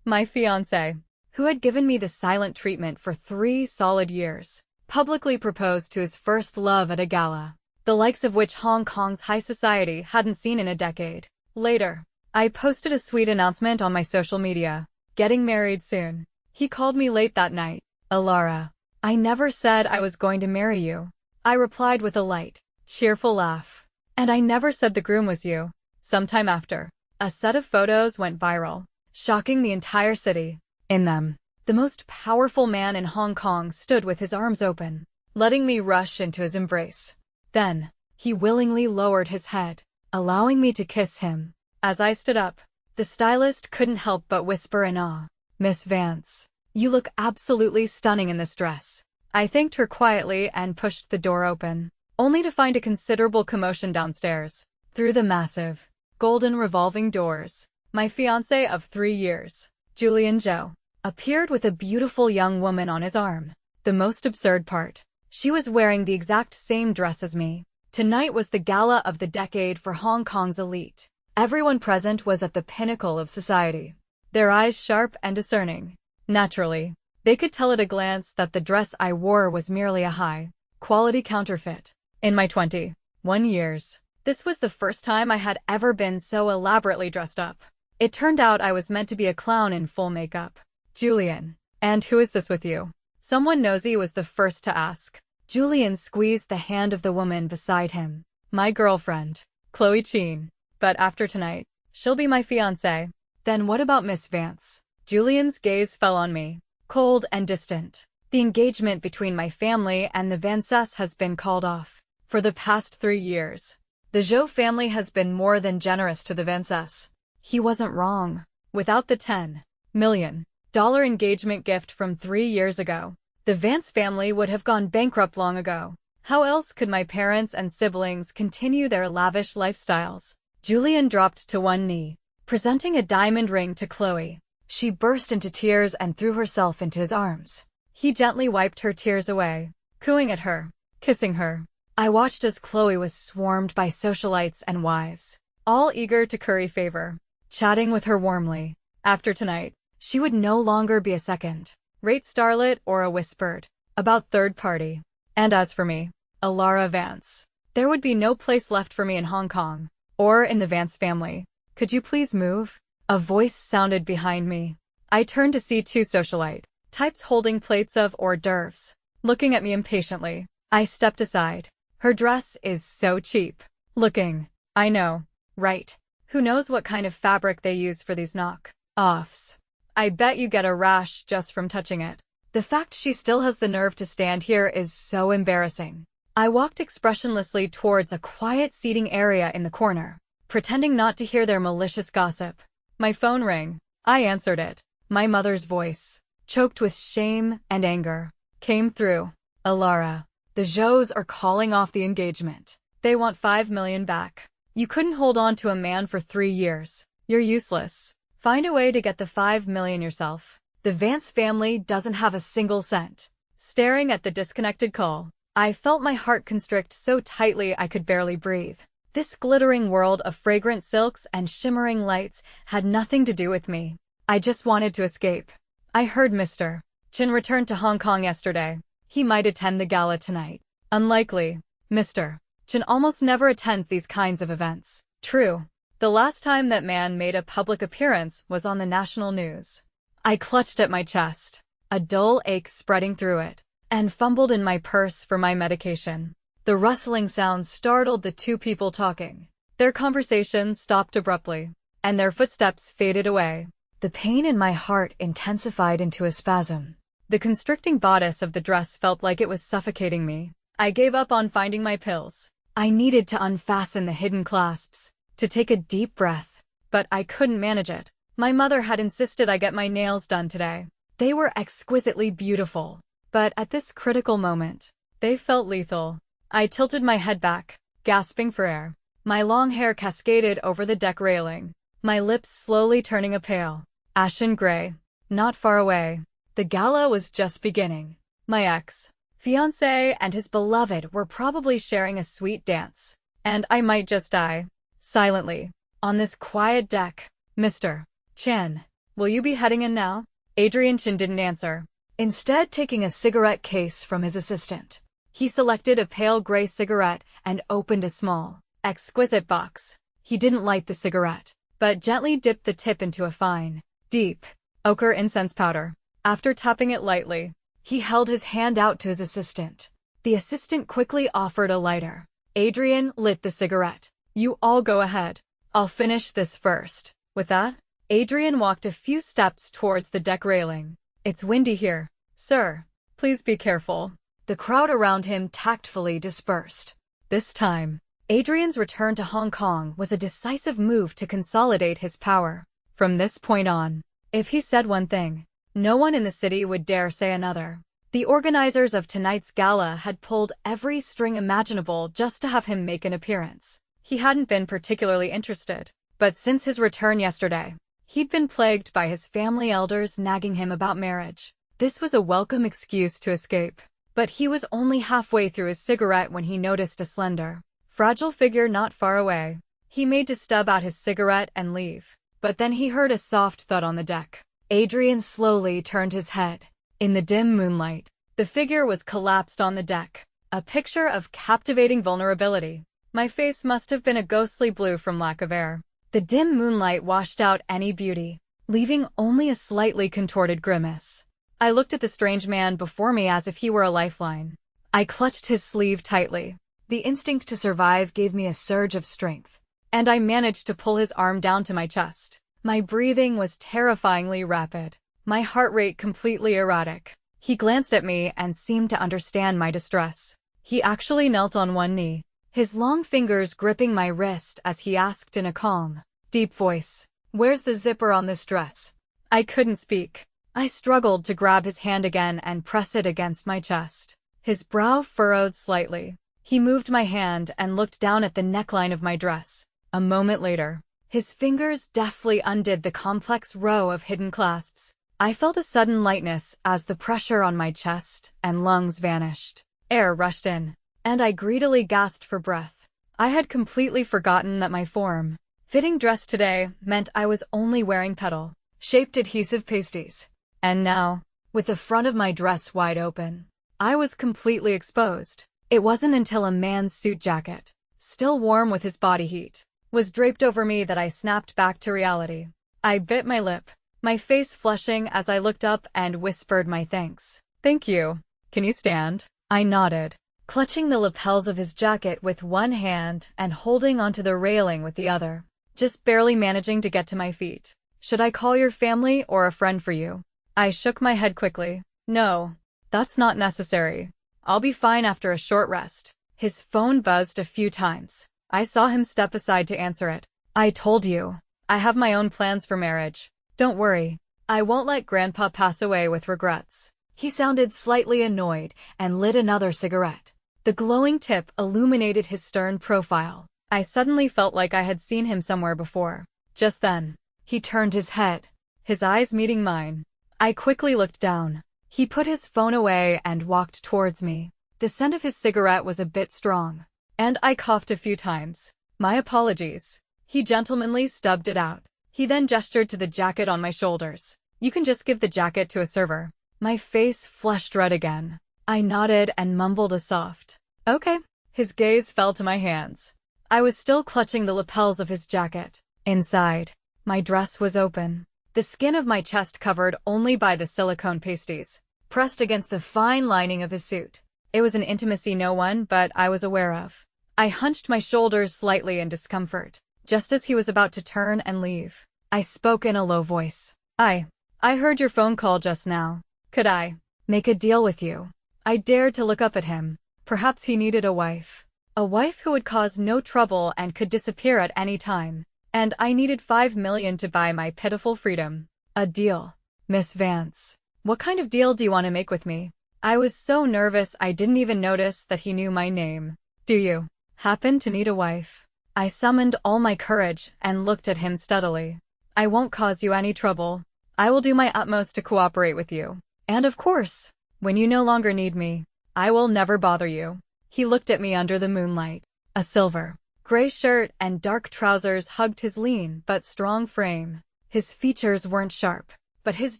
My fiancé, who had given me the silent treatment for 3 solid years, publicly proposed to his first love at a gala, the likes of which Hong Kong's high society hadn't seen in a decade. Later, I posted a sweet announcement on my social media, getting married soon. He called me late that night. Alara, I never said I was going to marry you. I replied with a light, cheerful laugh. And I never said the groom was you. Sometime after, a set of photos went viral, shocking the entire city. In them, the most powerful man in Hong Kong stood with his arms open, letting me rush into his embrace. Then, he willingly lowered his head, allowing me to kiss him. As I stood up, the stylist couldn't help but whisper in awe, "Miss Vance, you look absolutely stunning in this dress." I thanked her quietly and pushed the door open, only to find a considerable commotion downstairs. Through the massive, golden revolving doors, my fiancé of 3 years, Julian Zhou, appeared with a beautiful young woman on his arm. The most absurd part, she was wearing the exact same dress as me. Tonight was the gala of the decade for Hong Kong's elite. Everyone present was at the pinnacle of society, their eyes sharp and discerning. Naturally, they could tell at a glance that the dress I wore was merely a high-quality counterfeit. In my 21 years, this was the first time I had ever been so elaborately dressed up. It turned out I was meant to be a clown in full makeup. Julian, and who is this with you? Someone nosy was the first to ask. Julian squeezed the hand of the woman beside him. My girlfriend, Chloe Chin. But after tonight, she'll be my fiancé. Then what about Miss Vance? Julian's gaze fell on me, cold and distant. The engagement between my family and the Vances has been called off. For the past 3 years, the Zhou family has been more than generous to the Vances. He wasn't wrong. Without the $10 million engagement gift from 3 years ago, the Vance family would have gone bankrupt long ago. How else could my parents and siblings continue their lavish lifestyles? Julian dropped to one knee, presenting a diamond ring to Chloe. She burst into tears and threw herself into his arms. He gently wiped her tears away, cooing at her, kissing her. I watched as Chloe was swarmed by socialites and wives, all eager to curry favor, chatting with her warmly. After tonight, she would no longer be a second-rate starlet or a whispered about third party. And as for me, Alara Vance, there would be no place left for me in Hong Kong, or in the Vance family. Could you please move? A voice sounded behind me. I turned to see 2 socialite types holding plates of hors d'oeuvres, looking at me impatiently. I stepped aside. Her dress is so cheap looking. I know, right? Who knows what kind of fabric they use for these knock-offs? I bet you get a rash just from touching it. The fact she still has the nerve to stand here is so embarrassing. I walked expressionlessly towards a quiet seating area in the corner, pretending not to hear their malicious gossip. My phone rang. I answered it. My mother's voice, choked with shame and anger, came through. Alara, the Zhous are calling off the engagement. They want $5 million back. You couldn't hold on to a man for 3 years. You're useless. Find a way to get the $5 million yourself. The Vance family doesn't have a single cent. Staring at the disconnected call, I felt my heart constrict so tightly I could barely breathe. This glittering world of fragrant silks and shimmering lights had nothing to do with me. I just wanted to escape. I heard Mr. Chin returned to Hong Kong yesterday. He might attend the gala tonight. Unlikely. Mr. Chin almost never attends these kinds of events. True. The last time that man made a public appearance was on the national news. I clutched at my chest, a dull ache spreading through it, and fumbled in my purse for my medication. The rustling sound startled the 2 people talking. Their conversation stopped abruptly, and their footsteps faded away. The pain in my heart intensified into a spasm. The constricting bodice of the dress felt like it was suffocating me. I gave up on finding my pills. I needed to unfasten the hidden clasps, to take a deep breath, but I couldn't manage it. My mother had insisted I get my nails done today. They were exquisitely beautiful, but at this critical moment, they felt lethal. I tilted my head back, gasping for air. My long hair cascaded over the deck railing, my lips slowly turning a pale, ashen gray. Not far away, the gala was just beginning. My ex-fiancé and his beloved were probably sharing a sweet dance, and I might just die, silently, on this quiet deck. Mr. Chen Will you be heading in now? Adrian Chin didn't answer. Instead, taking a cigarette case from his assistant, he selected a pale gray cigarette and opened a small, exquisite box. He didn't light the cigarette, but gently dipped the tip into a fine, deep, ochre incense powder. After tapping it lightly, he held his hand out to his assistant. The assistant quickly offered a lighter. Adrian lit the cigarette. You all go ahead. I'll finish this first. With that, Adrian walked a few steps towards the deck railing. It's windy here. Sir, please be careful. The crowd around him tactfully dispersed. This time, Adrian's return to Hong Kong was a decisive move to consolidate his power. From this point on, if he said one thing, no one in the city would dare say another. The organizers of tonight's gala had pulled every string imaginable just to have him make an appearance. He hadn't been particularly interested, but since his return yesterday, he'd been plagued by his family elders nagging him about marriage. This was a welcome excuse to escape. But he was only halfway through his cigarette when he noticed a slender, fragile figure not far away. He made to stub out his cigarette and leave, but then he heard a soft thud on the deck. Adrian slowly turned his head. In the dim moonlight, the figure was collapsed on the deck, a picture of captivating vulnerability. My face must have been a ghostly blue from lack of air. The dim moonlight washed out any beauty, leaving only a slightly contorted grimace. I looked at the strange man before me as if he were a lifeline. I clutched his sleeve tightly. The instinct to survive gave me a surge of strength, and I managed to pull his arm down to my chest. My breathing was terrifyingly rapid, my heart rate completely erratic. He glanced at me and seemed to understand my distress. He actually knelt on one knee, his long fingers gripping my wrist as he asked in a calm, deep voice, "Where's the zipper on this dress?" I couldn't speak. I struggled to grab his hand again and press it against my chest. His brow furrowed slightly. He moved my hand and looked down at the neckline of my dress. A moment later, his fingers deftly undid the complex row of hidden clasps. I felt a sudden lightness as the pressure on my chest and lungs vanished. Air rushed in, and I greedily gasped for breath. I had completely forgotten that my form-fitting dress today meant I was only wearing petal-shaped adhesive pasties. And now, with the front of my dress wide open, I was completely exposed. It wasn't until a man's suit jacket, still warm with his body heat, was draped over me that I snapped back to reality. I bit my lip, my face flushing as I looked up and whispered my thanks. "Thank you. Can you stand?" I nodded, clutching the lapels of his jacket with one hand and holding onto the railing with the other, just barely managing to get to my feet. "Should I call your family or a friend for you?" I shook my head quickly. "No, that's not necessary. I'll be fine after a short rest." His phone buzzed a few times. I saw him step aside to answer it. "I told you, I have my own plans for marriage. Don't worry, I won't let Grandpa pass away with regrets." He sounded slightly annoyed and lit another cigarette. The glowing tip illuminated his stern profile. I suddenly felt like I had seen him somewhere before. Just then, he turned his head, his eyes meeting mine. I quickly looked down. He put his phone away and walked towards me. The scent of his cigarette was a bit strong, and I coughed a few times. "My apologies." He gentlemanly stubbed it out. He then gestured to the jacket on my shoulders. "You can just give the jacket to a server." My face flushed red again. I nodded and mumbled a soft, "Okay." His gaze fell to my hands. I was still clutching the lapels of his jacket. Inside, my dress was open, the skin of my chest covered only by the silicone pasties, pressed against the fine lining of his suit. It was an intimacy no one but I was aware of. I hunched my shoulders slightly in discomfort. Just as he was about to turn and leave, I spoke in a low voice. I heard your phone call just now. Could I make a deal with you?" I dared to look up at him. Perhaps he needed a wife. A wife who would cause no trouble and could disappear at any time. And I needed $5 million to buy my pitiful freedom. "A deal, Miss Vance. What kind of deal do you want to make with me?" I was so nervous I didn't even notice that he knew my name. "Do you happen to need a wife?" I summoned all my courage and looked at him steadily. "I won't cause you any trouble. I will do my utmost to cooperate with you. And of course, when you no longer need me, I will never bother you." He looked at me under the moonlight. A silver gray shirt and dark trousers hugged his lean but strong frame. His features weren't sharp, but his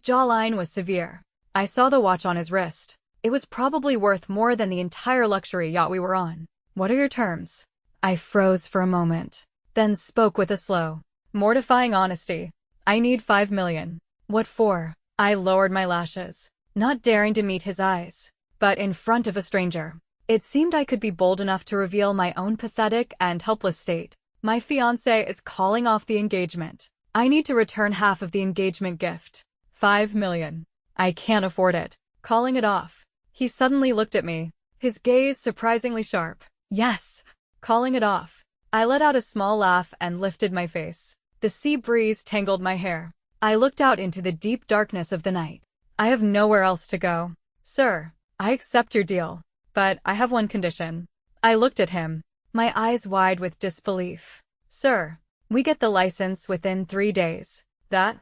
jawline was severe. I saw the watch on his wrist. It was probably worth more than the entire luxury yacht we were on. What are your terms? I froze for a moment, then spoke with a slow, mortifying honesty. I need 5 million. What for? I lowered my lashes, not daring to meet his eyes, but in front of a stranger. It seemed I could be bold enough to reveal my own pathetic and helpless state. My fiancé is calling off the engagement. I need to return half of the engagement gift. 5 million. I can't afford it. Calling it off. He suddenly looked at me, his gaze surprisingly sharp. Yes. Calling it off. I let out a small laugh and lifted my face. The sea breeze tangled my hair. I looked out into the deep darkness of the night. I have nowhere else to go. Sir, I accept your deal, but I have one condition. I looked at him, my eyes wide with disbelief. Sir, we get the license within 3 days. That's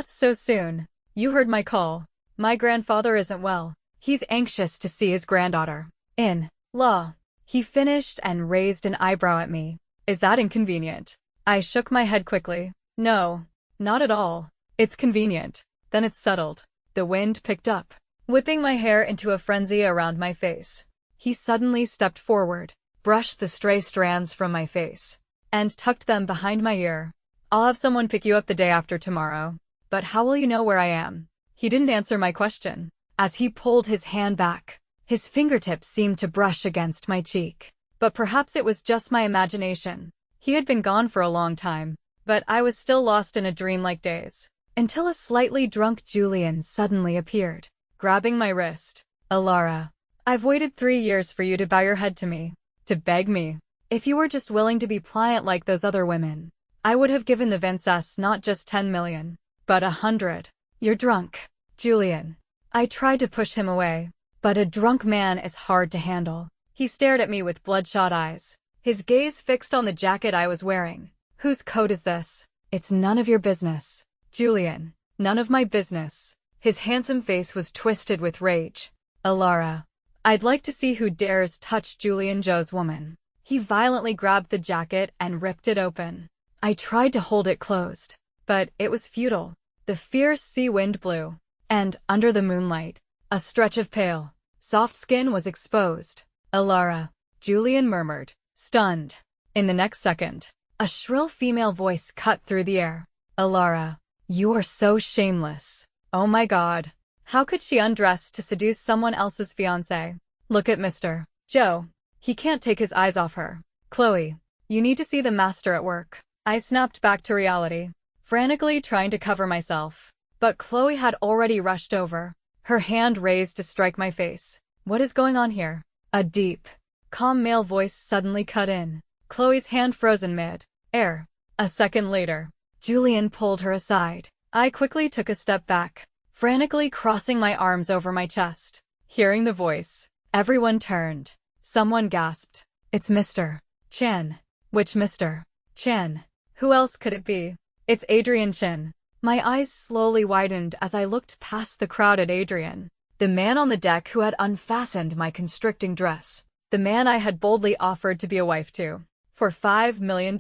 so soon. You heard my call. My grandfather isn't well. He's anxious to see his granddaughter. In law. He finished and raised an eyebrow at me. Is that inconvenient? I shook my head quickly. No, not at all. It's convenient. Then it's settled. The wind picked up, whipping my hair into a frenzy around my face. He suddenly stepped forward, brushed the stray strands from my face, and tucked them behind my ear. I'll have someone pick you up the day after tomorrow. But how will you know where I am? He didn't answer my question. As he pulled his hand back, his fingertips seemed to brush against my cheek. But perhaps it was just my imagination. He had been gone for a long time, but I was still lost in a dreamlike daze. Until a slightly drunk Julian suddenly appeared, grabbing my wrist. Alara, I've waited 3 years for you to bow your head to me, to beg me. If you were just willing to be pliant like those other women, I would have given the Princess not just 10 million, but 100. You're drunk, Julian. I tried to push him away, but a drunk man is hard to handle. He stared at me with bloodshot eyes, his gaze fixed on the jacket I was wearing. Whose coat is this? It's none of your business. Julian, none of my business. His handsome face was twisted with rage. Alara, I'd like to see who dares touch Julian Joe's woman. He violently grabbed the jacket and ripped it open. I tried to hold it closed, but it was futile. The fierce sea wind blew, and under the moonlight, a stretch of pale, soft skin was exposed. Alara, Julian murmured, stunned. In the next second, a shrill female voice cut through the air. Alara, you are so shameless. Oh my God. How could she undress to seduce someone else's fiancé? Look at Mr. Joe. He can't take his eyes off her. Chloe, you need to see the master at work. I snapped back to reality, frantically trying to cover myself. But Chloe had already rushed over, her hand raised to strike my face. What is going on here? A deep, calm male voice suddenly cut in. Chloe's hand frozen mid-air. A second later, Julian pulled her aside. I quickly took a step back, frantically crossing my arms over my chest. Hearing the voice, everyone turned. Someone gasped. It's Mr. Chen. Which Mr. Chen? Who else could it be? It's Adrian Chen. My eyes slowly widened as I looked past the crowd at Adrian, the man on the deck who had unfastened my constricting dress, the man I had boldly offered to be a wife to, for $5 million.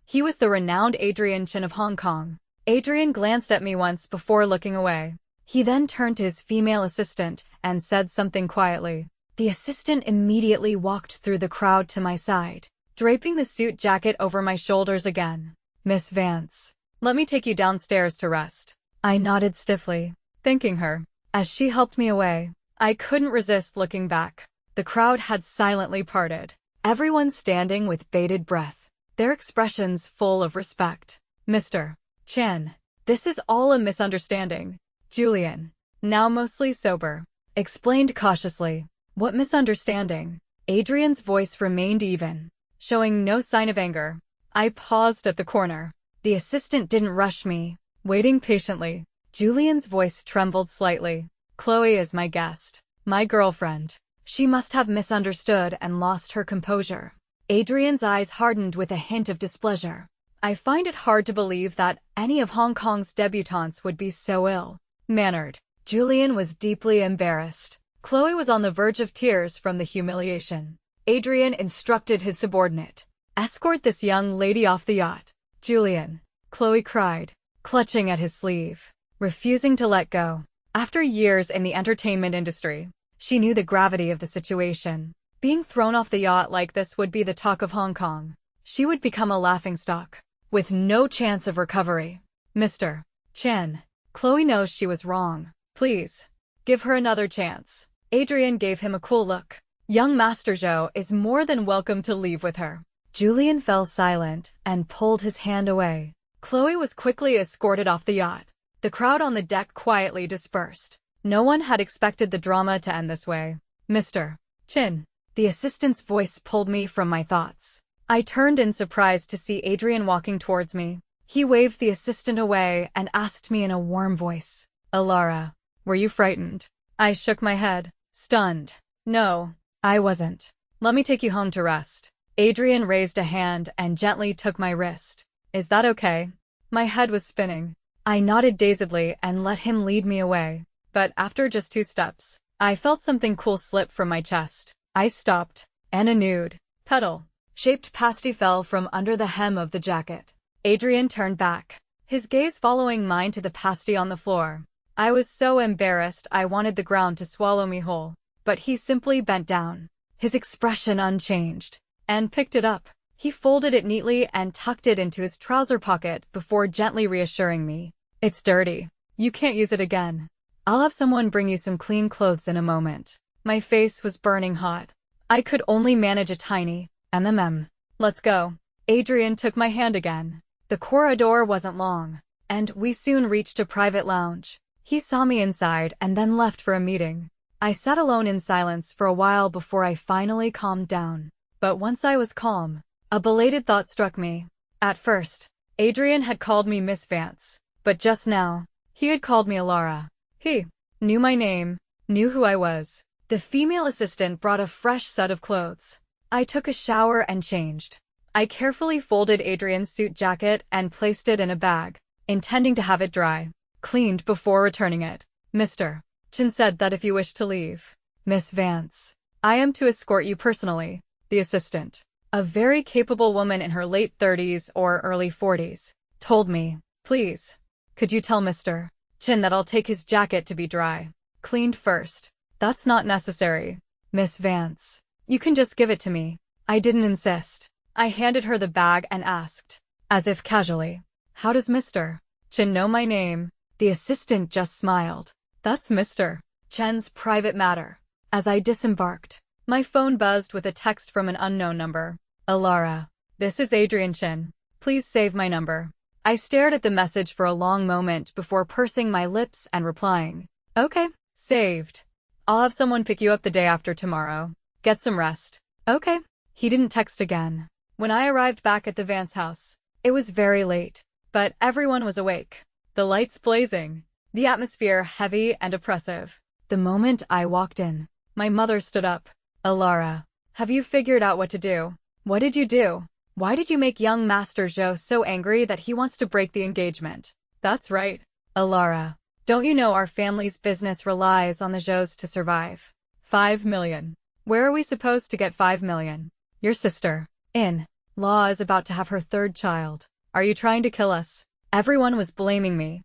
He was the renowned Adrian Chen of Hong Kong. Adrian glanced at me once before looking away. He then turned to his female assistant and said something quietly. The assistant immediately walked through the crowd to my side, draping the suit jacket over my shoulders again. Miss Vance, let me take you downstairs to rest. I nodded stiffly, thanking her. As she helped me away, I couldn't resist looking back. The crowd had silently parted, everyone standing with bated breath, their expressions full of respect. Mr. Chen, this is all a misunderstanding. Julian, now mostly sober, explained cautiously. What misunderstanding? Adrian's voice remained even, showing no sign of anger. I paused at the corner. The assistant didn't rush me, waiting patiently. Julian's voice trembled slightly. Chloe is my guest, my girlfriend. She must have misunderstood and lost her composure. Adrian's eyes hardened with a hint of displeasure. I find it hard to believe that any of Hong Kong's debutantes would be so ill-mannered. Julian was deeply embarrassed. Chloe was on the verge of tears from the humiliation. Adrian instructed his subordinate, escort this young lady off the yacht. Julian, Chloe cried, clutching at his sleeve, refusing to let go. After years in the entertainment industry, she knew the gravity of the situation. Being thrown off the yacht like this would be the talk of Hong Kong. She would become a laughingstock, with no chance of recovery. Mr. Chen, Chloe knows she was wrong. Please, give her another chance. Adrian gave him a cool look. Young Master Zhou is more than welcome to leave with her. Julian fell silent and pulled his hand away. Chloe was quickly escorted off the yacht. The crowd on the deck quietly dispersed. No one had expected the drama to end this way. Mr. Chen. The assistant's voice pulled me from my thoughts. I turned in surprise to see Adrian walking towards me. He waved the assistant away and asked me in a warm voice, "Alara, were you frightened?" I shook my head, stunned. No, I wasn't. Let me take you home to rest. Adrian raised a hand and gently took my wrist. Is that okay? My head was spinning. I nodded dazedly and let him lead me away. But after just 2 steps, I felt something cool slip from my chest. I stopped, and a nude, petal-shaped pasty fell from under the hem of the jacket. Adrian turned back, his gaze following mine to the pasty on the floor. I was so embarrassed I wanted the ground to swallow me whole. But he simply bent down, his expression unchanged, and picked it up. He folded it neatly and tucked it into his trouser pocket before gently reassuring me. It's dirty. You can't use it again. I'll have someone bring you some clean clothes in a moment. My face was burning hot. I could only manage a tiny mm. Let's go. Adrian took my hand again. The corridor wasn't long, and we soon reached a private lounge. He saw me inside and then left for a meeting. I sat alone in silence for a while before I finally calmed down. But once I was calm, a belated thought struck me. At first, Adrian had called me Miss Vance, but just now, he had called me Alara. He knew my name, knew who I was. The female assistant brought a fresh set of clothes. I took a shower and changed. I carefully folded Adrian's suit jacket and placed it in a bag, intending to have it dry, cleaned before returning it. Mr. Chen said that if you wish to leave, Miss Vance, I am to escort you personally. The assistant, a very capable woman in her late 30s or early 40s, told me, please, could you tell Mr. Chen that I'll take his jacket to be dry, cleaned first. That's not necessary, Miss Vance. You can just give it to me. I didn't insist. I handed her the bag and asked, as if casually, how does Mr. Chen know my name? The assistant just smiled. That's Mr. Chen's private matter. As I disembarked, my phone buzzed with a text from an unknown number. Alara, this is Adrian Chen. Please save my number. I stared at the message for a long moment before pursing my lips and replying, okay, saved. I'll have someone pick you up the day after tomorrow. Get some rest. Okay. He didn't text again. When I arrived back at the Vance house, it was very late, but everyone was awake. The lights blazing, the atmosphere heavy and oppressive. The moment I walked in, my mother stood up. Alara, have you figured out what to do? What did you do? Why did you make young Master Zhou so angry that he wants to break the engagement? That's right. Alara, don't you know our family's business relies on the Zhous to survive? 5 million. Where are we supposed to get 5 million? Your sister-in-law is about to have her 3rd child. Are you trying to kill us? Everyone was blaming me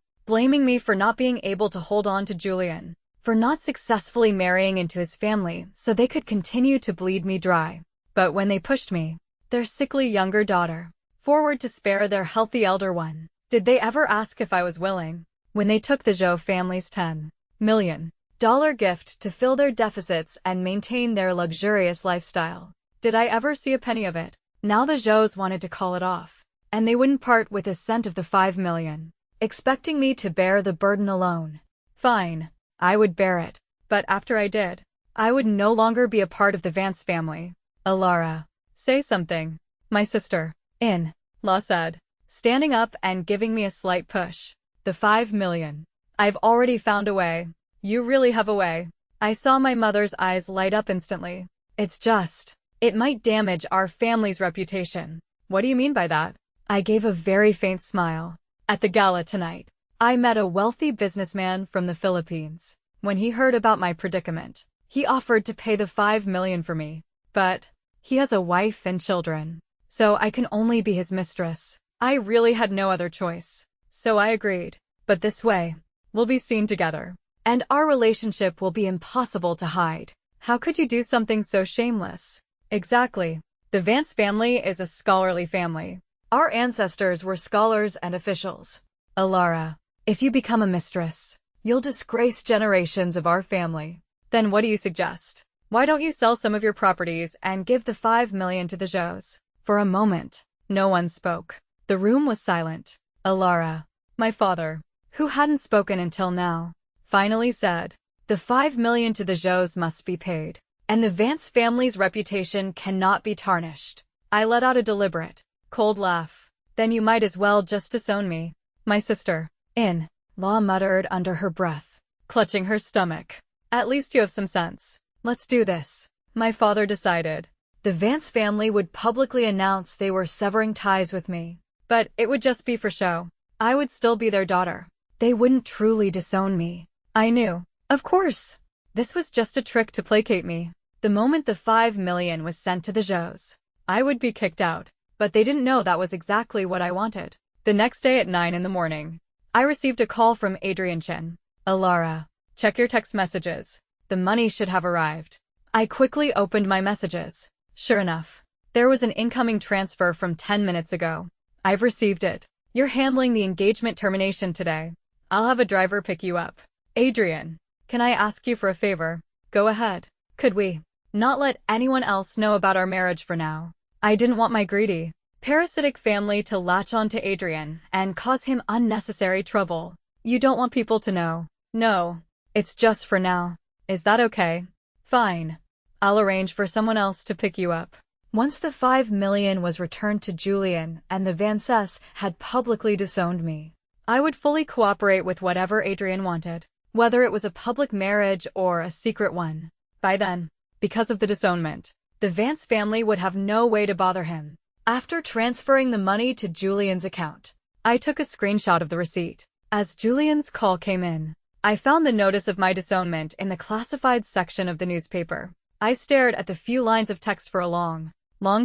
for not being able to hold on to Julian, for not successfully marrying into his family so they could continue to bleed me dry. But when they pushed me, their sickly younger daughter, forward to spare their healthy elder one, did they ever ask if I was willing? When they took the Zhou family's $10 million gift to fill their deficits and maintain their luxurious lifestyle, did I ever see a penny of it? Now the Zhous wanted to call it off, and they wouldn't part with a cent of the 5 million, expecting me to bear the burden alone. Fine, I would bear it, but after I did, I would no longer be a part of the Vance family. Alara, say something, my sister-in-law said, standing up and giving me a slight push. The 5 million. I've already found a way. You really have a way. I saw my mother's eyes light up instantly. It's just, it might damage our family's reputation. What do you mean by that? I gave a very faint smile. At the gala tonight, I met a wealthy businessman from the Philippines. When he heard about my predicament, he offered to pay the 5 million for me. But he has a wife and children, so I can only be his mistress. I really had no other choice. So I agreed. But this way, we'll be seen together. And our relationship will be impossible to hide. How could you do something so shameless? Exactly. The Vance family is a scholarly family. Our ancestors were scholars and officials. Alara, if you become a mistress, you'll disgrace generations of our family. Then what do you suggest? Why don't you sell some of your properties and give the 5 million to the Joes? For a moment, no one spoke. The room was silent. Alara, my father, who hadn't spoken until now, finally said, the 5 million to the Joes must be paid, and the Vance family's reputation cannot be tarnished. I let out a deliberate, cold laugh. Then you might as well just disown me. My sister, in-law muttered under her breath, clutching her stomach. At least you have some sense. Let's do this. My father decided. The Vance family would publicly announce they were severing ties with me. But it would just be for show. I would still be their daughter. They wouldn't truly disown me. I knew. Of course. This was just a trick to placate me. The moment the 5 million was sent to the Joes, I would be kicked out. But they didn't know that was exactly what I wanted. The next day at 9 in the morning, I received a call from Adrian Chin. Alara, check your text messages. The money should have arrived. I quickly opened my messages. Sure enough, there was an incoming transfer from 10 minutes ago. I've received it. You're handling the engagement termination today. I'll have a driver pick you up. Adrian, can I ask you for a favor? Go ahead. Could we not let anyone else know about our marriage for now? I didn't want my greedy, parasitic family to latch on to Adrian and cause him unnecessary trouble. You don't want people to know. No, it's just for now. Is that okay? Fine. I'll arrange for someone else to pick you up. Once the 5 million was returned to Julian and the Vances had publicly disowned me, I would fully cooperate with whatever Adrian wanted, whether it was a public marriage or a secret one. By then, because of the disownment, the Vance family would have no way to bother him. After transferring the money to Julian's account, I took a screenshot of the receipt. As Julian's call came in, I found the notice of my disownment in the classified section of the newspaper. I stared at the few lines of text for a long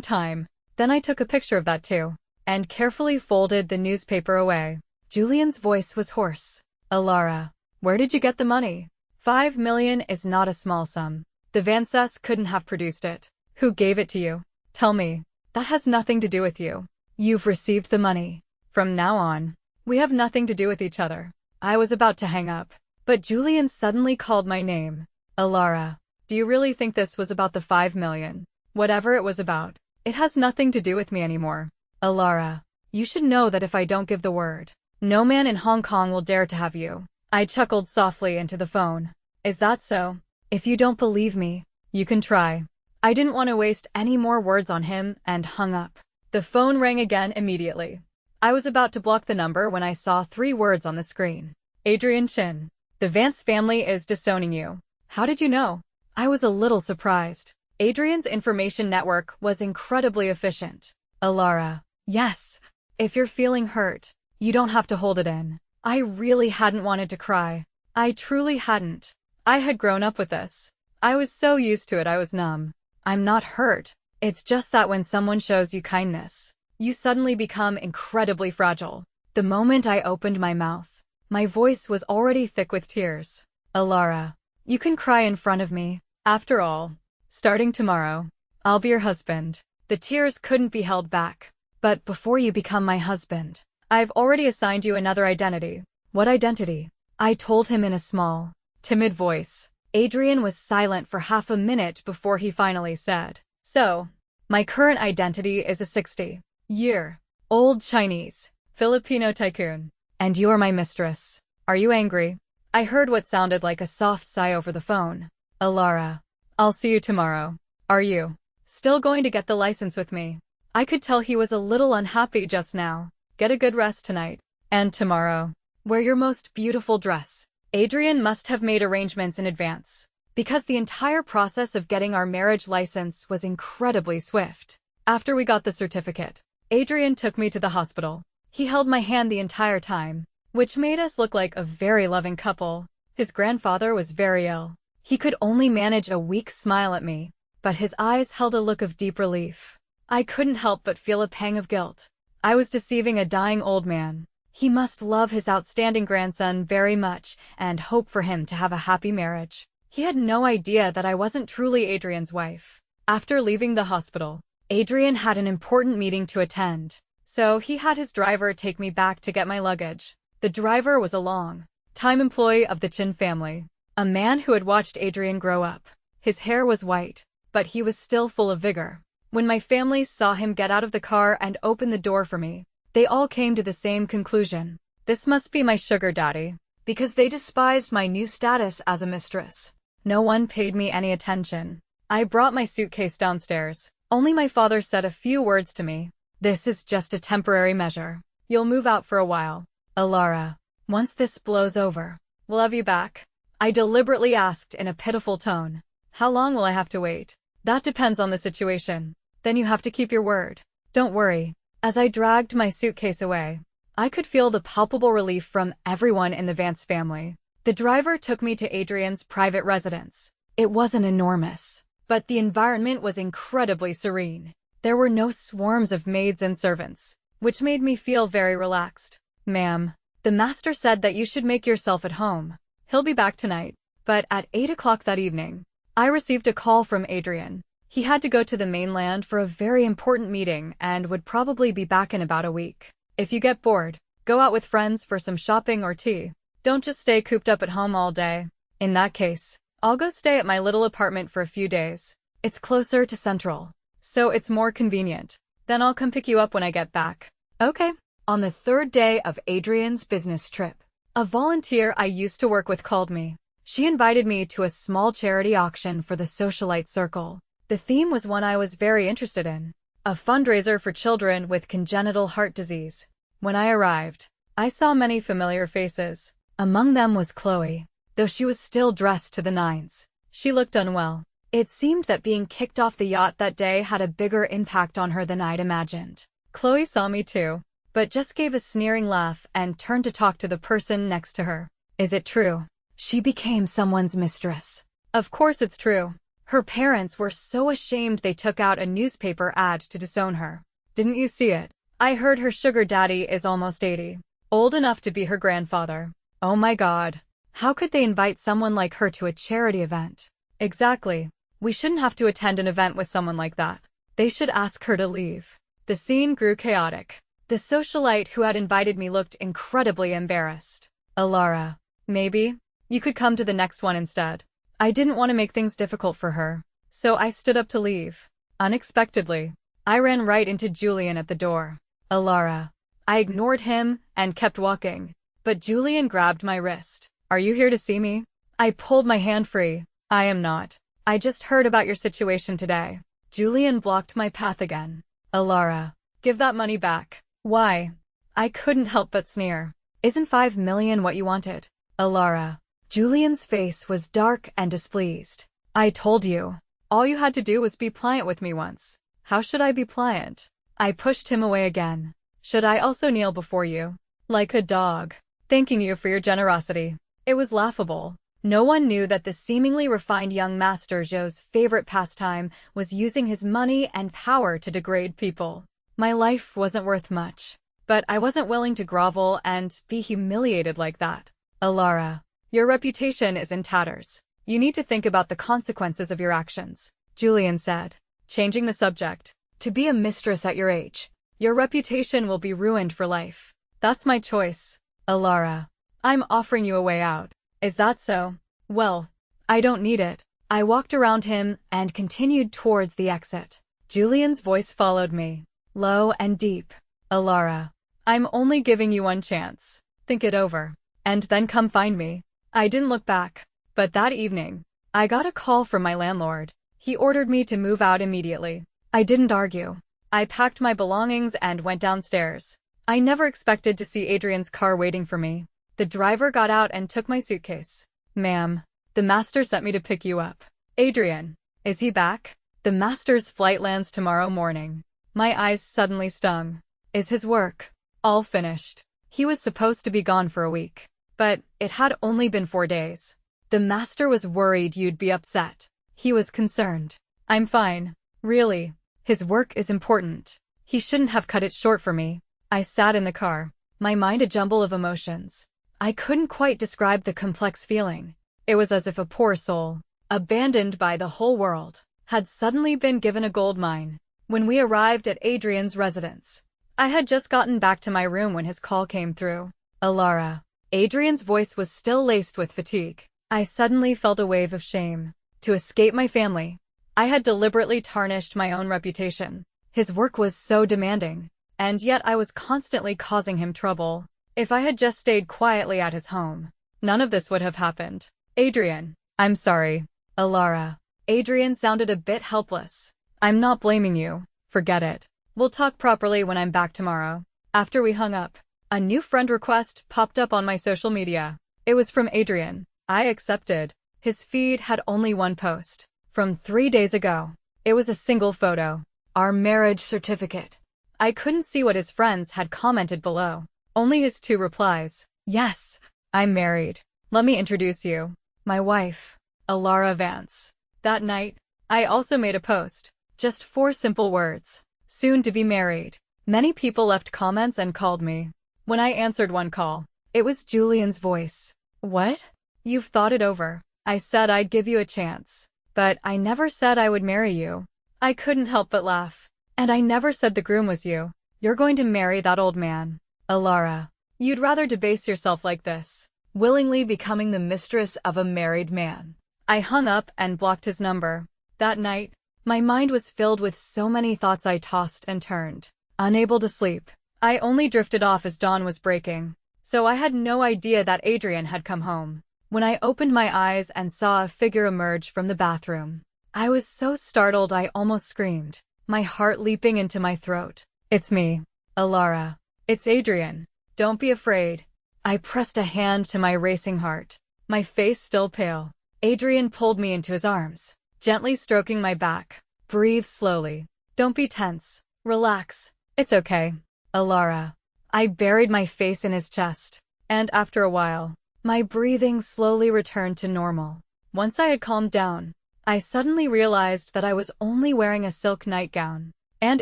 time. Then I took a picture of that too, and carefully folded the newspaper away. Julian's voice was hoarse. Alara, where did you get the money? 5 million is not a small sum. The Vances couldn't have produced it. Who gave it to you? Tell me. That has nothing to do with you. You've received the money. From now on, we have nothing to do with each other. I was about to hang up, but Julian suddenly called my name. Alara, do you really think this was about the 5 million? Whatever it was about, it has nothing to do with me anymore. Alara, you should know that if I don't give the word, no man in Hong Kong will dare to have you. I chuckled softly into the phone. Is that so? If you don't believe me, you can try. I didn't want to waste any more words on him and hung up. The phone rang again immediately. I was about to block the number when I saw 3 words on the screen. Adrian Chin. The Vance family is disowning you. How did you know? I was a little surprised. Adrian's information network was incredibly efficient. Alara. Yes. If you're feeling hurt, you don't have to hold it in. I really hadn't wanted to cry. I truly hadn't. I had grown up with this. I was so used to it I was numb. I'm not hurt. It's just that when someone shows you kindness, you suddenly become incredibly fragile. The moment I opened my mouth, my voice was already thick with tears. Alara, you can cry in front of me. After all, starting tomorrow, I'll be your husband. The tears couldn't be held back. But before you become my husband, I've already assigned you another identity. What identity? I told him in a small, timid voice. Adrian was silent for half a minute before he finally said, So, my current identity is a 60-year-old Chinese, Filipino tycoon. And you're my mistress. Are you angry? I heard what sounded like a soft sigh over the phone. Alara, I'll see you tomorrow. Are you still going to get the license with me? I could tell he was a little unhappy just now. Get a good rest tonight. And tomorrow, wear your most beautiful dress. Adrian must have made arrangements in advance, because the entire process of getting our marriage license was incredibly swift. After we got the certificate, Adrian took me to the hospital. He held my hand the entire time, which made us look like a very loving couple. His grandfather was very ill. He could only manage a weak smile at me, but his eyes held a look of deep relief. I couldn't help but feel a pang of guilt. I was deceiving a dying old man. He must love his outstanding grandson very much and hope for him to have a happy marriage. He had no idea that I wasn't truly Adrian's wife. After leaving the hospital, Adrian had an important meeting to attend, so he had his driver take me back to get my luggage. The driver was a long-time employee of the Chin family, a man who had watched Adrian grow up. His hair was white, but he was still full of vigor. When my family saw him get out of the car and open the door for me, they all came to the same conclusion. This must be my sugar daddy, because they despised my new status as a mistress. No one paid me any attention. I brought my suitcase downstairs. Only my father said a few words to me. This is just a temporary measure. You'll move out for a while. Alara, once this blows over, we'll have you back. I deliberately asked in a pitiful tone. How long will I have to wait? That depends on the situation. Then you have to keep your word. Don't worry. As I dragged my suitcase away, I could feel the palpable relief from everyone in the Vance family. The driver took me to Adrian's private residence. It wasn't enormous, but the environment was incredibly serene. There were no swarms of maids and servants, which made me feel very relaxed. Ma'am, the master said that you should make yourself at home. He'll be back tonight. But at 8 o'clock that evening, I received a call from Adrian. He had to go to the mainland for a very important meeting and would probably be back in about a week. If you get bored, go out with friends for some shopping or tea. Don't just stay cooped up at home all day. In that case, I'll go stay at my little apartment for a few days. It's closer to Central, so it's more convenient. Then I'll come pick you up when I get back. Okay. On the third day of Adrian's business trip, a volunteer I used to work with called me. She invited me to a small charity auction for the socialite circle. The theme was one I was very interested in, a fundraiser for children with congenital heart disease. When I arrived, I saw many familiar faces. Among them was Chloe, though she was still dressed to the nines. She looked unwell. It seemed that being kicked off the yacht that day had a bigger impact on her than I'd imagined. Chloe saw me too, but just gave a sneering laugh and turned to talk to the person next to her. Is it true? She became someone's mistress. Of course it's true. Her parents were so ashamed they took out a newspaper ad to disown her. Didn't you see it? I heard her sugar daddy is almost 80. Old enough to be her grandfather. Oh my God. How could they invite someone like her to a charity event? Exactly. We shouldn't have to attend an event with someone like that. They should ask her to leave. The scene grew chaotic. The socialite who had invited me looked incredibly embarrassed. Alara, maybe you could come to the next one instead. I didn't want to make things difficult for her, so I stood up to leave. Unexpectedly, I ran right into Julian at the door. Alara. I ignored him and kept walking, but Julian grabbed my wrist. Are you here to see me? I pulled my hand free. I am not. I just heard about your situation today. Julian blocked my path again. Alara, give that money back. Why? I couldn't help but sneer. Isn't 5 million what you wanted? Alara. Julian's face was dark and displeased. I told you. All you had to do was be pliant with me once. How should I be pliant? I pushed him away again. Should I also kneel before you? Like a dog, thanking you for your generosity. It was laughable. No one knew that the seemingly refined young master Zhou's favorite pastime was using his money and power to degrade people. My life wasn't worth much, but I wasn't willing to grovel and be humiliated like that. Alara. Your reputation is in tatters. You need to think about the consequences of your actions, Julian said, changing the subject. To be a mistress at your age, your reputation will be ruined for life. That's my choice. Alara, I'm offering you a way out. Is that so? Well, I don't need it. I walked around him and continued towards the exit. Julian's voice followed me, low and deep. Alara, I'm only giving you one chance. Think it over, and then come find me. I didn't look back, but that evening, I got a call from my landlord. He ordered me to move out immediately. I didn't argue. I packed my belongings and went downstairs. I never expected to see Adrian's car waiting for me. The driver got out and took my suitcase. Ma'am, the master sent me to pick you up. Adrian, is he back? The master's flight lands tomorrow morning. My eyes suddenly stung. Is his work all finished? He was supposed to be gone for a week. But it had only been 4 days. The master was worried you'd be upset. He was concerned. I'm fine. Really. His work is important. He shouldn't have cut it short for me. I sat in the car, my mind a jumble of emotions. I couldn't quite describe the complex feeling. It was as if a poor soul, abandoned by the whole world, had suddenly been given a gold mine. When we arrived at Adrian's residence, I had just gotten back to my room when his call came through. Alara. Adrian's voice was still laced with fatigue. I suddenly felt a wave of shame. To escape my family, I had deliberately tarnished my own reputation. His work was so demanding, and yet I was constantly causing him trouble. If I had just stayed quietly at his home, none of this would have happened. Adrian. I'm sorry. Alara. Adrian sounded a bit helpless. I'm not blaming you. Forget it. We'll talk properly when I'm back tomorrow. After we hung up, a new friend request popped up on my social media. It was from Adrian. I accepted. His feed had only one post. From 3 days ago. It was a single photo. Our marriage certificate. I couldn't see what his friends had commented below. Only his 2 replies. Yes, I'm married. Let me introduce you. My wife, Alara Vance. That night, I also made a post. Just 4 simple words. Soon to be married. Many people left comments and called me. When I answered one call, it was Julian's voice. What? You've thought it over. I said I'd give you a chance. But I never said I would marry you. I couldn't help but laugh. And I never said the groom was you. You're going to marry that old man. Alara. You'd rather debase yourself like this, willingly becoming the mistress of a married man. I hung up and blocked his number. That night, my mind was filled with so many thoughts. I tossed and turned, unable to sleep. I only drifted off as dawn was breaking, so I had no idea that Adrian had come home. When I opened my eyes and saw a figure emerge from the bathroom, I was so startled I almost screamed, my heart leaping into my throat. It's me, Alara. It's Adrian. Don't be afraid. I pressed a hand to my racing heart, my face still pale. Adrian pulled me into his arms, gently stroking my back. Breathe slowly. Don't be tense. Relax. It's okay. Alara. I buried my face in his chest, and after a while, my breathing slowly returned to normal. Once I had calmed down, I suddenly realized that I was only wearing a silk nightgown, and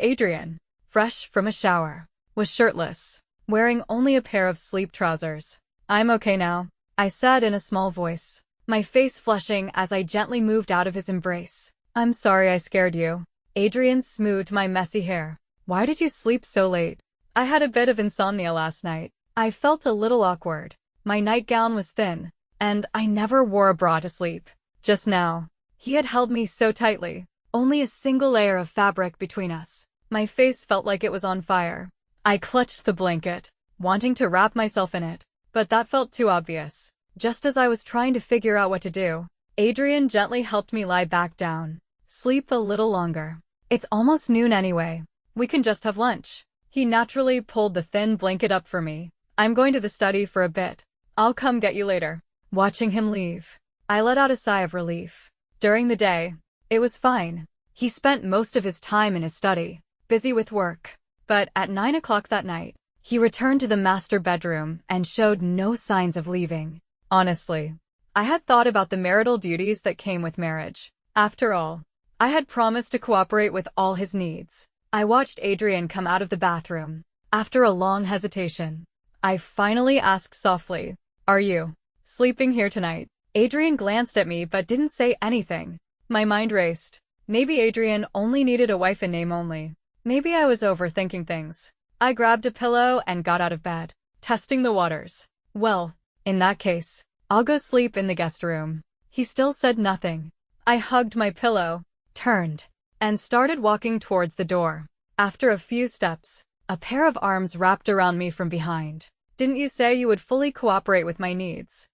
Adrian, fresh from a shower, was shirtless, wearing only a pair of sleep trousers. I'm okay now, I said in a small voice, my face flushing as I gently moved out of his embrace. I'm sorry I scared you. Adrian smoothed my messy hair. Why did you sleep so late? I had a bit of insomnia last night. I felt a little awkward. My nightgown was thin, and I never wore a bra to sleep. Just now, he had held me so tightly, only a single layer of fabric between us. My face felt like it was on fire. I clutched the blanket, wanting to wrap myself in it, but that felt too obvious. Just as I was trying to figure out what to do, Adrian gently helped me lie back down. Sleep a little longer. It's almost noon anyway. We can just have lunch. He naturally pulled the thin blanket up for me. I'm going to the study for a bit. I'll come get you later. Watching him leave, I let out a sigh of relief. During the day, it was fine. He spent most of his time in his study, busy with work. But at 9 o'clock that night, he returned to the master bedroom and showed no signs of leaving. Honestly, I had thought about the marital duties that came with marriage. After all, I had promised to cooperate with all his needs. I watched Adrian come out of the bathroom. After a long hesitation, I finally asked softly, "Are you sleeping here tonight?" Adrian glanced at me but didn't say anything. My mind raced. Maybe Adrian only needed a wife in name only. Maybe I was overthinking things. I grabbed a pillow and got out of bed, testing the waters. Well, in that case, I'll go sleep in the guest room. He still said nothing. I hugged my pillow, turned, and started walking towards the door. After a few steps, a pair of arms wrapped around me from behind. Didn't you say you would fully cooperate with my needs?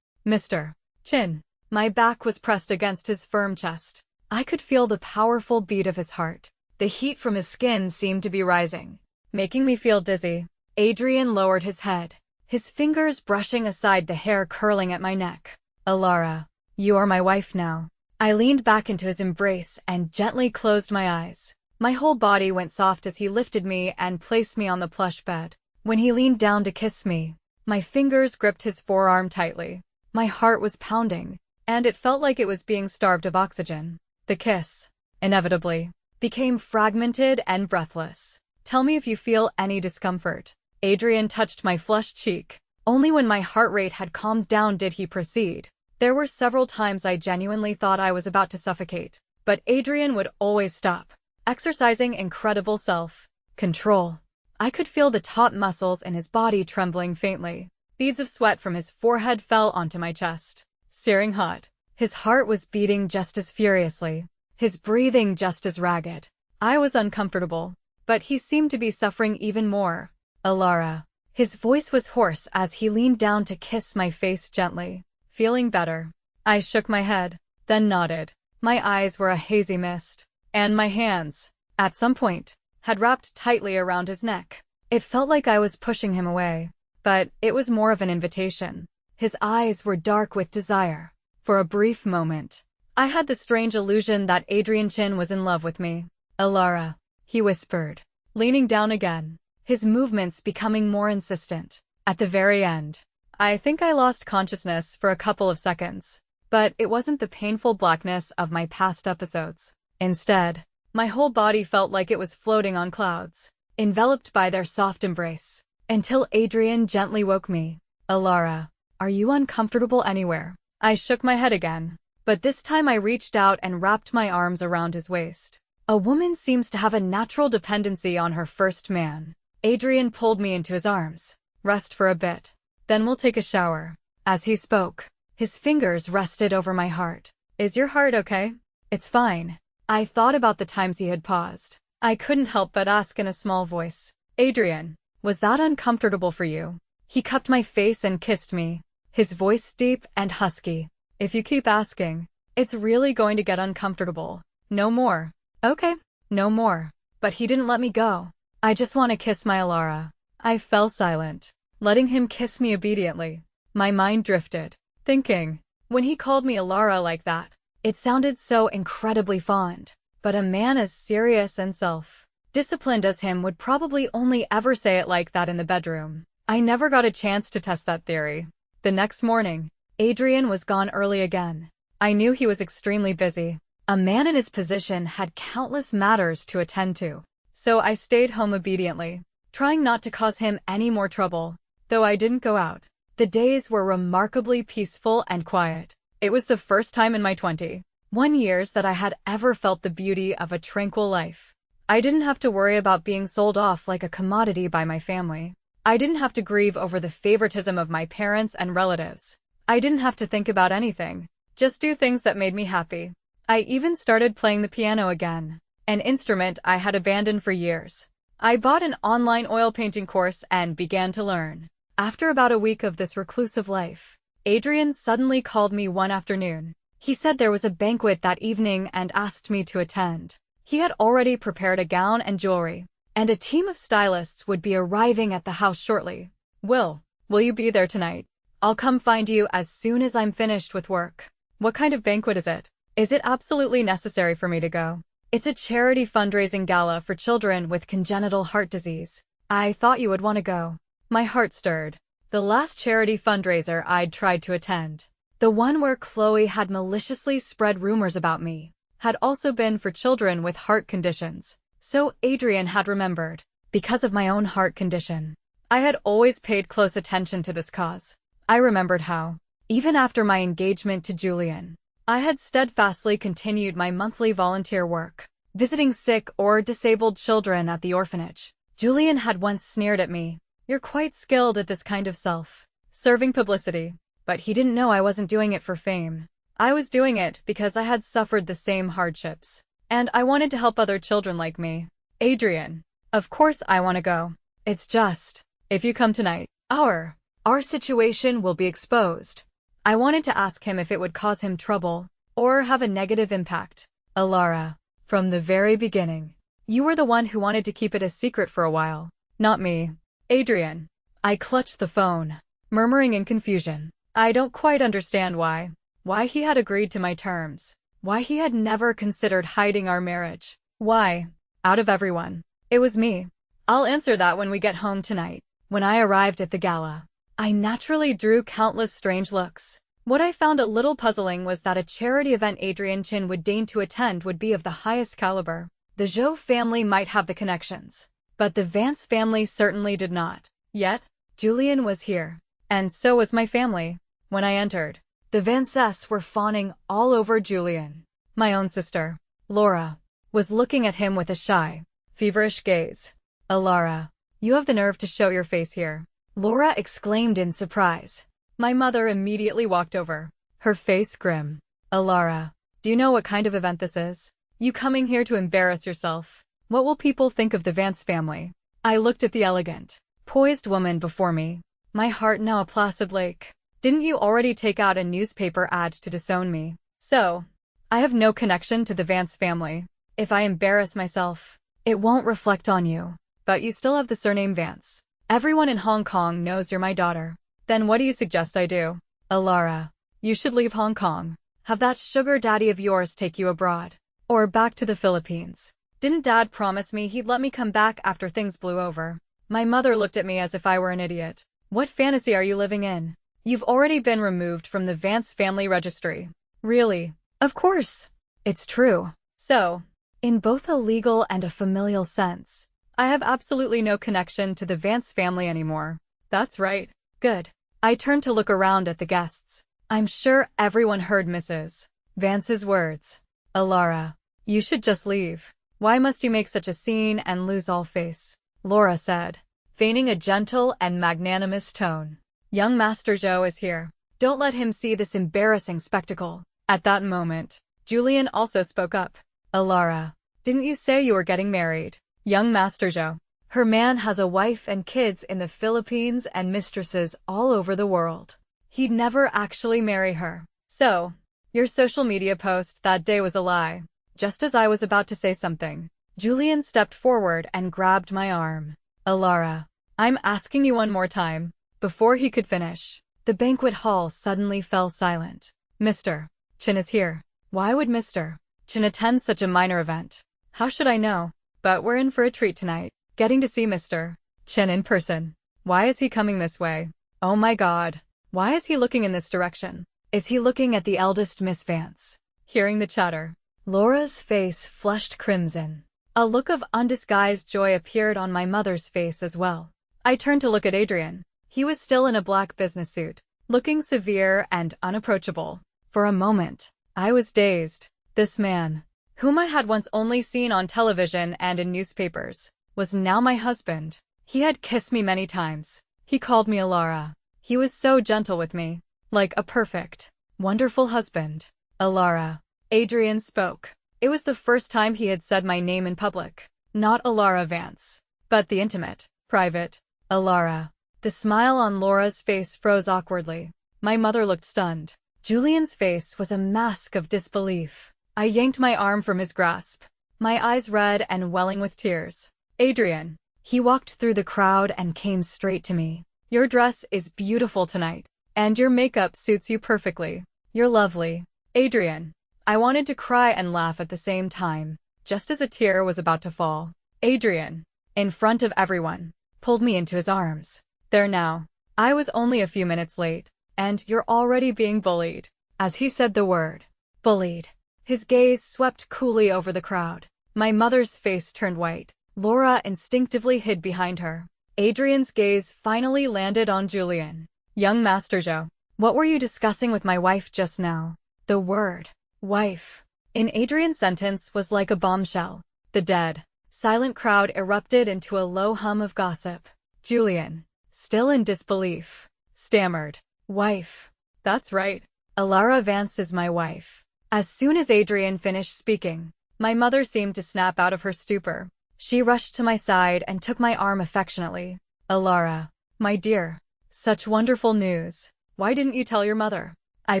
Mr. Chin. My back was pressed against his firm chest. I could feel the powerful beat of his heart. The heat from his skin seemed to be rising, making me feel dizzy. Adrian lowered his head, his fingers brushing aside the hair curling at my neck. Alara, you are my wife now. I leaned back into his embrace and gently closed my eyes. My whole body went soft as he lifted me and placed me on the plush bed. When he leaned down to kiss me, my fingers gripped his forearm tightly. My heart was pounding, and it felt like it was being starved of oxygen. The kiss, inevitably, became fragmented and breathless. Tell me if you feel any discomfort. Adrian touched my flushed cheek. Only when my heart rate had calmed down did he proceed. There were several times I genuinely thought I was about to suffocate, but Adrian would always stop, exercising incredible self-control. I could feel the taut muscles in his body trembling faintly. Beads of sweat from his forehead fell onto my chest, searing hot. His heart was beating just as furiously, his breathing just as ragged. I was uncomfortable, but he seemed to be suffering even more. Alara. His voice was hoarse as he leaned down to kiss my face gently. Feeling better. I shook my head, then nodded. My eyes were a hazy mist, and my hands, at some point, had wrapped tightly around his neck. It felt like I was pushing him away, but it was more of an invitation. His eyes were dark with desire. For a brief moment, I had the strange illusion that Adrian Chin was in love with me. Alara, he whispered, leaning down again, his movements becoming more insistent. At the very end, I think I lost consciousness for a couple of seconds, but it wasn't the painful blackness of my past episodes. Instead, my whole body felt like it was floating on clouds, enveloped by their soft embrace, until Adrian gently woke me. Alara, are you uncomfortable anywhere? I shook my head again, but this time I reached out and wrapped my arms around his waist. A woman seems to have a natural dependency on her first man. Adrian pulled me into his arms. Rest for a bit. Then we'll take a shower. As he spoke, his fingers rested over my heart. Is your heart okay? It's fine. I thought about the times he had paused. I couldn't help but ask in a small voice. Adrian, was that uncomfortable for you? He cupped my face and kissed me, his voice deep and husky. If you keep asking, it's really going to get uncomfortable. No more. Okay, no more. But he didn't let me go. I just want to kiss my Alara. I fell silent, letting him kiss me obediently. My mind drifted, thinking, when he called me Alara like that, it sounded so incredibly fond. But a man as serious and self-disciplined as him would probably only ever say it like that in the bedroom. I never got a chance to test that theory. The next morning, Adrian was gone early again. I knew he was extremely busy. A man in his position had countless matters to attend to. So I stayed home obediently, trying not to cause him any more trouble, though I didn't go out. The days were remarkably peaceful and quiet. It was the first time in my 21 years that I had ever felt the beauty of a tranquil life. I didn't have to worry about being sold off like a commodity by my family. I didn't have to grieve over the favoritism of my parents and relatives. I didn't have to think about anything, just do things that made me happy. I even started playing the piano again, an instrument I had abandoned for years. I bought an online oil painting course and began to learn. After about a week of this reclusive life, Adrian suddenly called me one afternoon. He said there was a banquet that evening and asked me to attend. He had already prepared a gown and jewelry, and a team of stylists would be arriving at the house shortly. Will you be there tonight? I'll come find you as soon as I'm finished with work. What kind of banquet is it? Is it absolutely necessary for me to go? It's a charity fundraising gala for children with congenital heart disease. I thought you would want to go. My heart stirred. The last charity fundraiser I'd tried to attend, the one where Chloe had maliciously spread rumors about me, had also been for children with heart conditions. So Adrian had remembered. Because of my own heart condition, I had always paid close attention to this cause. I remembered how, even after my engagement to Julian, I had steadfastly continued my monthly volunteer work, visiting sick or disabled children at the orphanage. Julian had once sneered at me. You're quite skilled at this kind of self-serving publicity. But he didn't know I wasn't doing it for fame. I was doing it because I had suffered the same hardships, and I wanted to help other children like me. Adrian, of course I want to go. It's just, if you come tonight, our situation will be exposed. I wanted to ask him if it would cause him trouble, or have a negative impact. Alara, from the very beginning, you were the one who wanted to keep it a secret for a while, not me. Adrian. I clutched the phone, murmuring in confusion. I don't quite understand why he had agreed to my terms, why he had never considered hiding our marriage. Why, out of everyone, it was me. I'll answer that when we get home tonight. When I arrived at the gala, I naturally drew countless strange looks. What I found a little puzzling was that a charity event Adrian Chin would deign to attend would be of the highest caliber. The Zhou family might have the connections, but the Vance family certainly did not. Yet, Julian was here. And so was my family. When I entered, the Vances were fawning all over Julian. My own sister, Laura, was looking at him with a shy, feverish gaze. Alara, you have the nerve to show your face here, Laura exclaimed in surprise. My mother immediately walked over, her face grim. Alara, do you know what kind of event this is? You coming here to embarrass yourself? What will people think of the Vance family? I looked at the elegant, poised woman before me, my heart now a placid lake. Didn't you already take out a newspaper ad to disown me? So, I have no connection to the Vance family. If I embarrass myself, it won't reflect on you. But you still have the surname Vance. Everyone in Hong Kong knows you're my daughter. Then what do you suggest I do? Alara, you should leave Hong Kong. Have that sugar daddy of yours take you abroad. Or back to the Philippines. Didn't Dad promise me he'd let me come back after things blew over? My mother looked at me as if I were an idiot. What fantasy are you living in? You've already been removed from the Vance family registry. Really? Of course. It's true. So, in both a legal and a familial sense, I have absolutely no connection to the Vance family anymore. That's right. Good. I turned to look around at the guests. I'm sure everyone heard Mrs. Vance's words. Alara, you should just leave. Why must you make such a scene and lose all face? Laura said, feigning a gentle and magnanimous tone. Young Master Zhou is here. Don't let him see this embarrassing spectacle. At that moment, Julian also spoke up. Alara, didn't you say you were getting married? Young Master Zhou. Her man has a wife and kids in the Philippines and mistresses all over the world. He'd never actually marry her. So, your social media post that day was a lie. Just as I was about to say something, Julian stepped forward and grabbed my arm. Alara, I'm asking you one more time. Before he could finish, the banquet hall suddenly fell silent. Mr. Chen is here. Why would Mr. Chen attend such a minor event? How should I know? But we're in for a treat tonight. Getting to see Mr. Chen in person. Why is he coming this way? Oh my God. Why is he looking in this direction? Is he looking at the eldest Miss Vance? Hearing the chatter, Laura's face flushed crimson. A look of undisguised joy appeared on my mother's face as well. I turned to look at Adrian. He was still in a black business suit, looking severe and unapproachable. For a moment, I was dazed. This man, whom I had once only seen on television and in newspapers, was now my husband. He had kissed me many times. He called me Alara. He was so gentle with me, like a perfect, wonderful husband. Alara. Adrian spoke. It was the first time he had said my name in public. Not Alara Vance, but the intimate, private, Alara. The smile on Laura's face froze awkwardly. My mother looked stunned. Julian's face was a mask of disbelief. I yanked my arm from his grasp, my eyes red and welling with tears. Adrian. He walked through the crowd and came straight to me. Your dress is beautiful tonight, and your makeup suits you perfectly. You're lovely. Adrian. I wanted to cry and laugh at the same time, just as a tear was about to fall. Adrian, in front of everyone, pulled me into his arms. There now. I was only a few minutes late, and you're already being bullied. As he said the word, bullied, his gaze swept coolly over the crowd. My mother's face turned white. Laura instinctively hid behind her. Adrian's gaze finally landed on Julian. Young Master Zhou, what were you discussing with my wife just now? The word, wife, in Adrian's sentence was like a bombshell. The dead, silent crowd erupted into a low hum of gossip. Julian, still in disbelief, stammered, wife. That's right. Alara Vance is my wife. As soon as Adrian finished speaking, my mother seemed to snap out of her stupor. She rushed to my side and took my arm affectionately. Alara, my dear, such wonderful news. Why didn't you tell your mother? I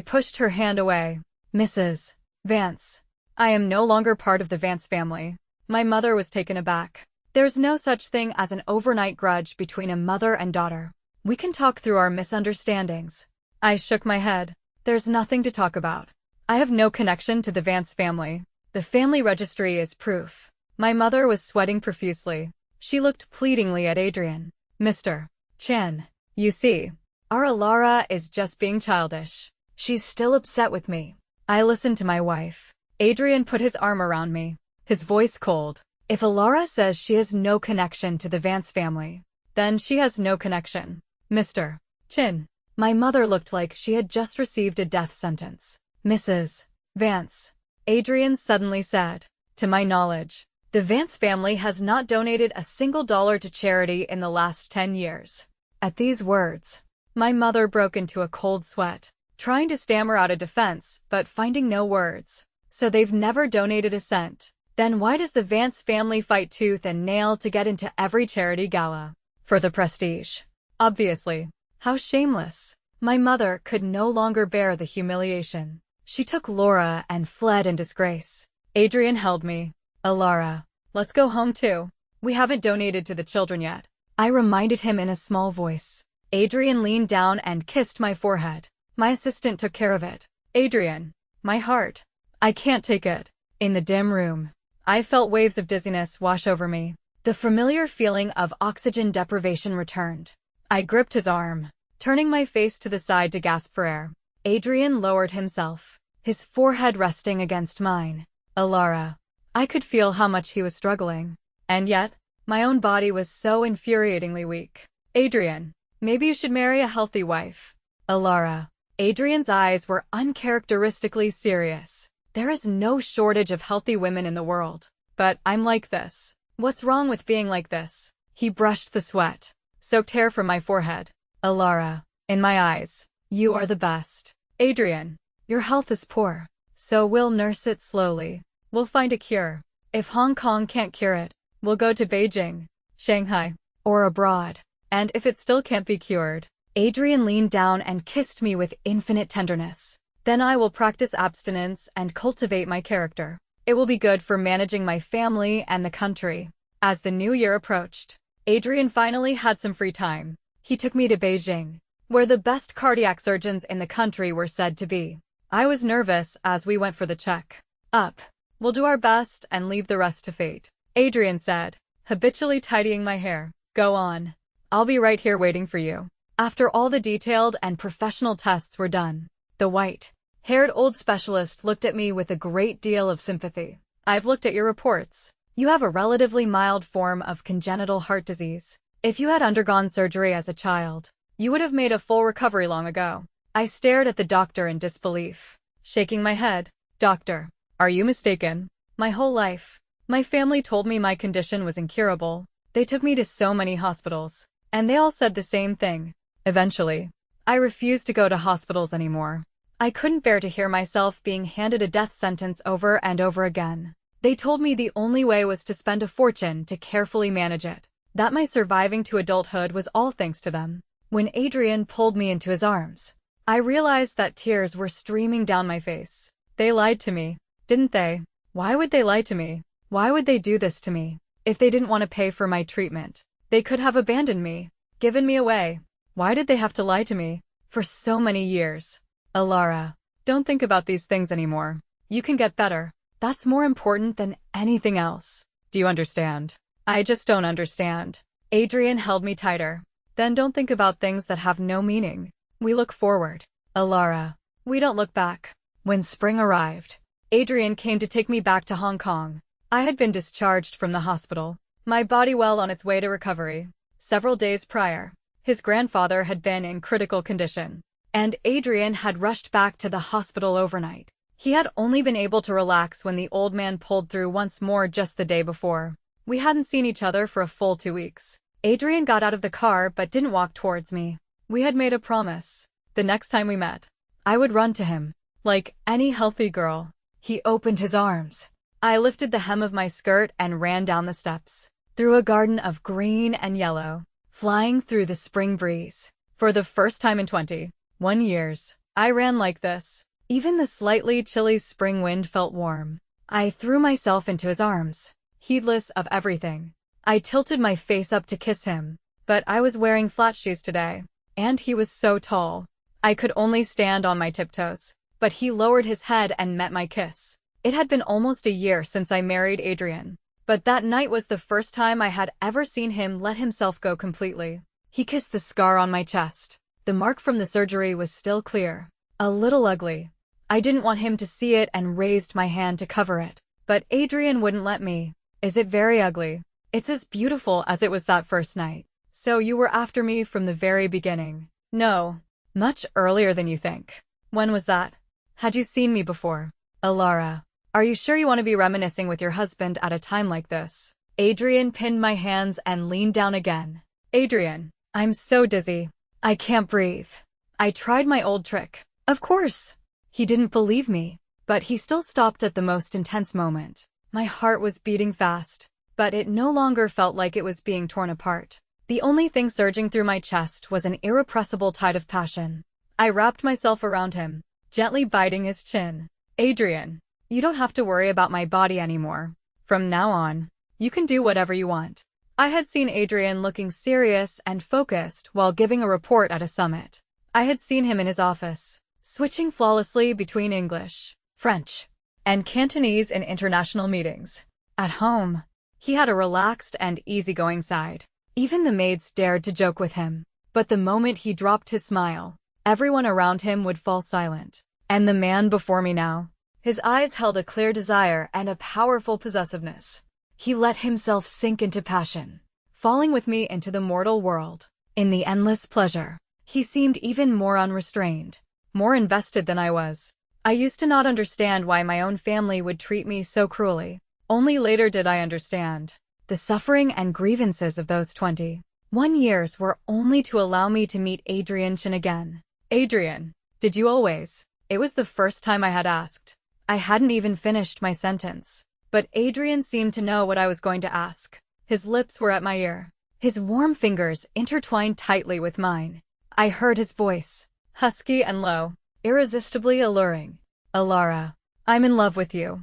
pushed her hand away. Mrs. Vance, I am no longer part of the Vance family. My mother was taken aback. There's no such thing as an overnight grudge between a mother and daughter. We can talk through our misunderstandings. I shook my head. There's nothing to talk about. I have no connection to the Vance family. The family registry is proof. My mother was sweating profusely. She looked pleadingly at Adrian. Mr. Chen, you see, our Alara is just being childish. She's still upset with me. I listened to my wife. Adrian put his arm around me, his voice cold. If Alara says she has no connection to the Vance family, Then she has no connection. Mr. Chin. My mother looked like she had just received a death sentence. Mrs. Vance. Adrian suddenly said. To my knowledge, the Vance family has not donated a single dollar to charity in the last 10 years. At these words, my mother broke into a cold sweat, trying to stammer out a defense, but finding no words. So they've never donated a cent. Then why does the Vance family fight tooth and nail to get into every charity gala? For the prestige. Obviously. How shameless. My mother could no longer bear the humiliation. She took Laura and fled in disgrace. Adrian held me. Alara, let's go home too. We haven't donated to the children yet. I reminded him in a small voice. Adrian leaned down and kissed my forehead. My assistant took care of it. Adrian. My heart. I can't take it. In the dim room, I felt waves of dizziness wash over me. The familiar feeling of oxygen deprivation returned. I gripped his arm, turning my face to the side to gasp for air. Adrian lowered himself, his forehead resting against mine. Alara. I could feel how much he was struggling. And yet, my own body was so infuriatingly weak. Adrian, maybe you should marry a healthy wife. Alara. Adrian's eyes were uncharacteristically serious. There is no shortage of healthy women in the world. But I'm like this. What's wrong with being like this? He brushed the sweat, soaked hair from my forehead. Alara. In my eyes, you are the best. Adrian. Your health is poor. So we'll nurse it slowly. We'll find a cure. If Hong Kong can't cure it, we'll go to Beijing, Shanghai, or abroad. And if it still can't be cured, Adrian leaned down and kissed me with infinite tenderness. Then I will practice abstinence and cultivate my character. It will be good for managing my family and the country. As the new year approached, Adrian finally had some free time. He took me to Beijing, where the best cardiac surgeons in the country were said to be. I was nervous as we went for the check. Up. We'll do our best and leave the rest to fate. Adrian said, habitually tidying my hair. Go on. I'll be right here waiting for you. After all the detailed and professional tests were done, the white-haired old specialist looked at me with a great deal of sympathy. I've looked at your reports. You have a relatively mild form of congenital heart disease. If you had undergone surgery as a child, you would have made a full recovery long ago. I stared at the doctor in disbelief, shaking my head. Doctor, are you mistaken? My whole life, my family told me my condition was incurable. They took me to so many hospitals, and they all said the same thing. Eventually, I refused to go to hospitals anymore. I couldn't bear to hear myself being handed a death sentence over and over again. They told me the only way was to spend a fortune to carefully manage it, that my surviving to adulthood was all thanks to them. When Adrian pulled me into his arms, I realized that tears were streaming down my face. They lied to me, didn't they? Why would they lie to me? Why would they do this to me? If they didn't want to pay for my treatment, they could have abandoned me, given me away. Why did they have to lie to me? For so many years. Alara, don't think about these things anymore. You can get better. That's more important than anything else. Do you understand? I just don't understand. Adrian held me tighter. Then don't think about things that have no meaning. We look forward. Alara, we don't look back. When spring arrived, Adrian came to take me back to Hong Kong. I had been discharged from the hospital, my body well on its way to recovery. Several days prior, his grandfather had been in critical condition, and Adrian had rushed back to the hospital overnight. He had only been able to relax when the old man pulled through once more just the day before. We hadn't seen each other for a full 2 weeks. Adrian got out of the car but didn't walk towards me. We had made a promise. The next time we met, I would run to him, like any healthy girl. He opened his arms. I lifted the hem of my skirt and ran down the steps, through a garden of green and yellow, flying through the spring breeze. For the first time in 21 years, I ran like this. Even the slightly chilly spring wind felt warm. I threw myself into his arms, heedless of everything. I tilted my face up to kiss him, but I was wearing flat shoes today, and he was so tall. I could only stand on my tiptoes, but he lowered his head and met my kiss. It had been almost a year since I married Adrian, but that night was the first time I had ever seen him let himself go completely. He kissed the scar on my chest. The mark from the surgery was still clear, a little ugly. I didn't want him to see it and raised my hand to cover it, but Adrian wouldn't let me. Is it very ugly? It's as beautiful as it was that first night. So you were after me from the very beginning. No. Much earlier than you think. When was that? Had you seen me before? Alara. Are you sure you want to be reminiscing with your husband at a time like this? Adrian pinned my hands and leaned down again. Adrian. I'm so dizzy. I can't breathe. I tried my old trick. Of course. He didn't believe me. But he still stopped at the most intense moment. My heart was beating fast. But it no longer felt like it was being torn apart. The only thing surging through my chest was an irrepressible tide of passion. I wrapped myself around him, gently biting his chin. Adrian, you don't have to worry about my body anymore. From now on, you can do whatever you want. I had seen Adrian looking serious and focused while giving a report at a summit. I had seen him in his office, switching flawlessly between English, French, and Cantonese in international meetings. At home, he had a relaxed and easygoing side. Even the maids dared to joke with him. But the moment he dropped his smile, everyone around him would fall silent. And the man before me now, his eyes held a clear desire and a powerful possessiveness. He let himself sink into passion, falling with me into the mortal world. In the endless pleasure, he seemed even more unrestrained, more invested than I was. I used to not understand why my own family would treat me so cruelly. Only later did I understand. The suffering and grievances of those 21 years were only to allow me to meet Adrian Chin again. Adrian, did you always? It was the first time I had asked. I hadn't even finished my sentence. But Adrian seemed to know what I was going to ask. His lips were at my ear. His warm fingers intertwined tightly with mine. I heard his voice, husky and low, irresistibly alluring. Alara, I'm in love with you.